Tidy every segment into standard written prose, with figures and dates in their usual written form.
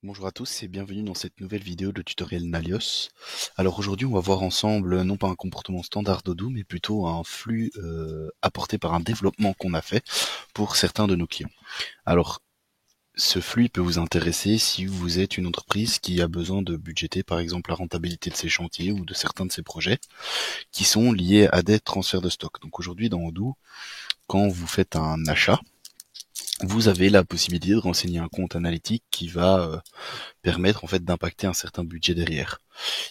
Bonjour à tous et bienvenue dans cette nouvelle vidéo de tutoriel Nalios. Alors aujourd'hui on va voir ensemble non pas un comportement standard d'Odoo mais plutôt un flux apporté par un développement qu'on a fait pour certains de nos clients. Alors ce flux peut vous intéresser si vous êtes une entreprise qui a besoin de budgéter par exemple la rentabilité de ses chantiers ou de certains de ses projets qui sont liés à des transferts de stock. Donc aujourd'hui dans Odoo, quand vous faites un achat, vous avez la possibilité de renseigner un compte analytique qui va permettre en fait d'impacter un certain budget derrière.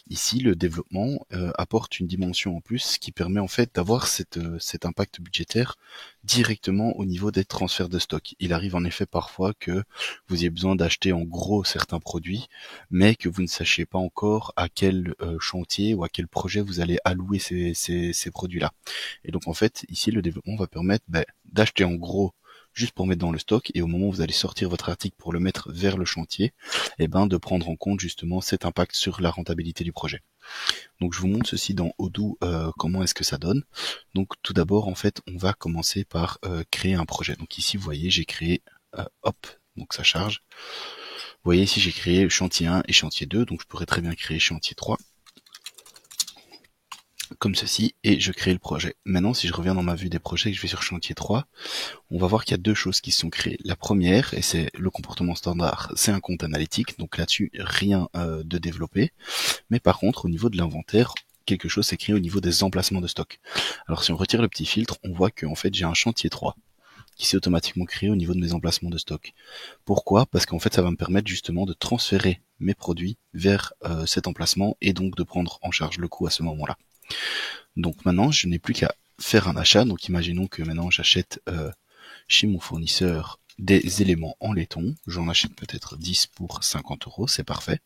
Ici, le développement apporte une dimension en plus qui permet en fait d'avoir cet impact budgétaire directement au niveau des transferts de stock. Il arrive en effet parfois que vous ayez besoin d'acheter en gros certains produits, mais que vous ne sachiez pas encore à quel chantier ou à quel projet vous allez allouer ces produits-là. Et donc en fait, ici, le développement va permettre d'acheter en gros juste pour mettre dans le stock, et au moment où vous allez sortir votre article pour le mettre vers le chantier, de prendre en compte justement cet impact sur la rentabilité du projet. Donc je vous montre ceci dans Odoo, comment est-ce que ça donne. Donc tout d'abord en fait on va commencer par créer un projet. Donc ici vous voyez j'ai créé donc ça charge. Vous voyez ici j'ai créé chantier 1 et chantier 2, donc je pourrais très bien créer chantier 3 comme ceci et je crée le projet. Maintenant si je reviens dans ma vue des projets et que je vais sur chantier 3, on va voir qu'il y a deux choses qui se sont créées. La première, et c'est le comportement standard, c'est un compte analytique, donc là-dessus rien de développé. Mais par contre, au niveau de l'inventaire, quelque chose s'est créé au niveau des emplacements de stock. Alors si on retire le petit filtre, on voit que en fait j'ai un chantier 3 qui s'est automatiquement créé au niveau de mes emplacements de stock. Pourquoi? Parce qu'en fait ça va me permettre justement de transférer mes produits vers cet emplacement et donc de prendre en charge le coût à ce moment-là. Donc maintenant je n'ai plus qu'à faire un achat. Donc imaginons que maintenant j'achète chez mon fournisseur des éléments en laiton. J'en achète peut-être 10 pour 50 €, c'est parfait.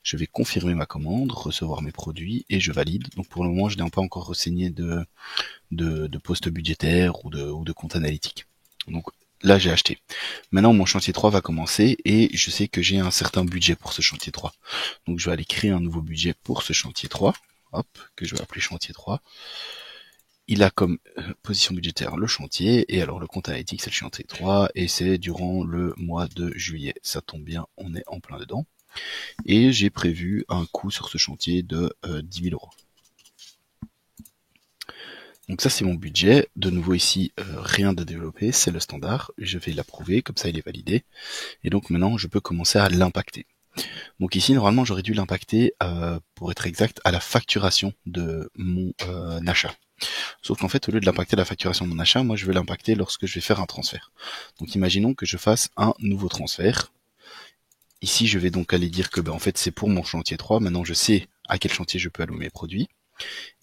Je vais confirmer ma commande, recevoir mes produits et je valide. Donc pour le moment, je n'ai pas encore renseigné de poste budgétaire ou de compte analytique. Donc là, j'ai acheté. Maintenant, mon chantier 3 va commencer et je sais que j'ai un certain budget pour ce chantier 3. Donc je vais aller créer un nouveau budget pour ce chantier 3. Hop, que je vais appeler chantier 3. Il a comme position budgétaire le chantier, et alors le compte analytique c'est le chantier 3, et c'est durant le mois de juillet. Ça tombe bien, on est en plein dedans. Et j'ai prévu un coût sur ce chantier de 10 000 €. Donc ça c'est mon budget. De nouveau ici, rien de développé, c'est le standard. Je vais l'approuver, comme ça il est validé. Et donc maintenant je peux commencer à l'impacter. Donc ici normalement j'aurais dû l'impacter, pour être exact, à la facturation de mon achat. Sauf qu'en fait, au lieu de l'impacter à la facturation de mon achat, moi je vais l'impacter lorsque je vais faire un transfert. Donc imaginons que je fasse un nouveau transfert. Ici, je vais donc aller dire que en fait c'est pour mon chantier 3. Maintenant, je sais à quel chantier je peux allouer mes produits.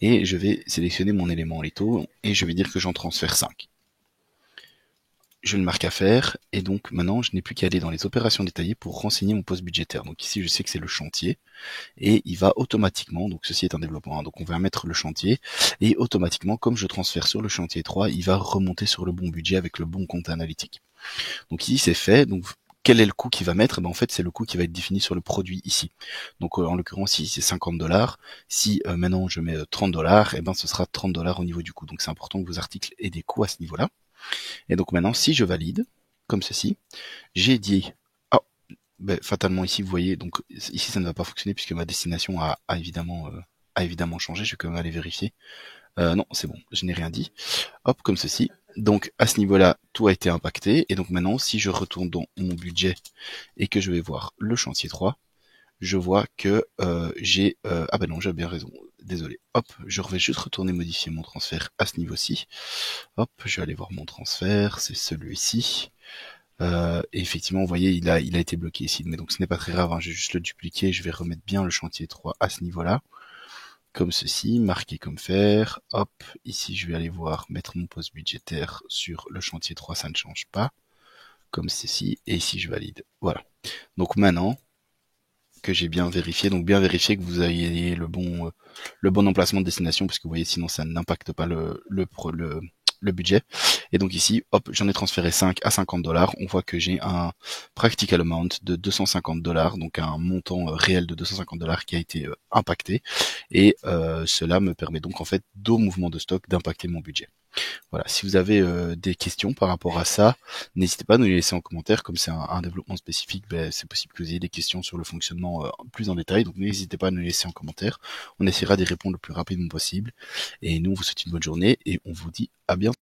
Et je vais sélectionner mon élément litho et je vais dire que j'en transfère 5. Je le marque à faire, et donc maintenant je n'ai plus qu'à aller dans les opérations détaillées pour renseigner mon poste budgétaire. Donc ici je sais que c'est le chantier, et il va automatiquement, donc ceci est un développement, hein, donc on va mettre le chantier, et automatiquement comme je transfère sur le chantier 3, il va remonter sur le bon budget avec le bon compte analytique. Donc ici c'est fait. Donc quel est le coût qu'il va mettre? En fait c'est le coût qui va être défini sur le produit ici. Donc en l'occurrence ici c'est 50 $. Si maintenant je mets 30 $, ce sera 30 $ au niveau du coût. Donc c'est important que vos articles aient des coûts à ce niveau-là. Et donc maintenant si je valide comme ceci, j'ai dit fatalement ici vous voyez, donc ici ça ne va pas fonctionner puisque ma destination a évidemment changé. Je vais quand même aller vérifier. Non, c'est bon, je n'ai rien dit. Hop, comme ceci. Donc à ce niveau-là, tout a été impacté. Et donc maintenant, si je retourne dans mon budget et que je vais voir le chantier 3, je vois que j'ai... ah ben non, j'ai bien raison, désolé. Hop, je vais juste retourner modifier mon transfert à ce niveau-ci. Hop, je vais aller voir mon transfert, c'est celui-ci. Et effectivement, vous voyez, il a été bloqué ici. Mais donc ce n'est pas très grave, hein, je vais juste le dupliquer. Je vais remettre bien le chantier 3 à ce niveau-là. Comme ceci, marqué comme faire. Hop, ici je vais aller voir, mettre mon poste budgétaire sur le chantier 3, ça ne change pas. Comme ceci, et ici je valide. Voilà. Donc maintenant que j'ai bien vérifié, donc bien vérifier que vous ayez le bon emplacement de destination, parce que vous voyez sinon ça n'impacte pas le budget. Et donc ici, hop, j'en ai transféré 5 à 50 $. On voit que j'ai un practical amount de 250 $, donc un montant réel de 250 $ qui a été impacté. Et cela me permet donc en fait, d'au mouvement de stock, d'impacter mon budget. Voilà, si vous avez des questions par rapport à ça, n'hésitez pas à nous les laisser en commentaire. Comme c'est un développement spécifique, c'est possible que vous ayez des questions sur le fonctionnement plus en détail. Donc n'hésitez pas à nous les laisser en commentaire. On essaiera d'y répondre le plus rapidement possible. Et nous, on vous souhaite une bonne journée et on vous dit à bientôt.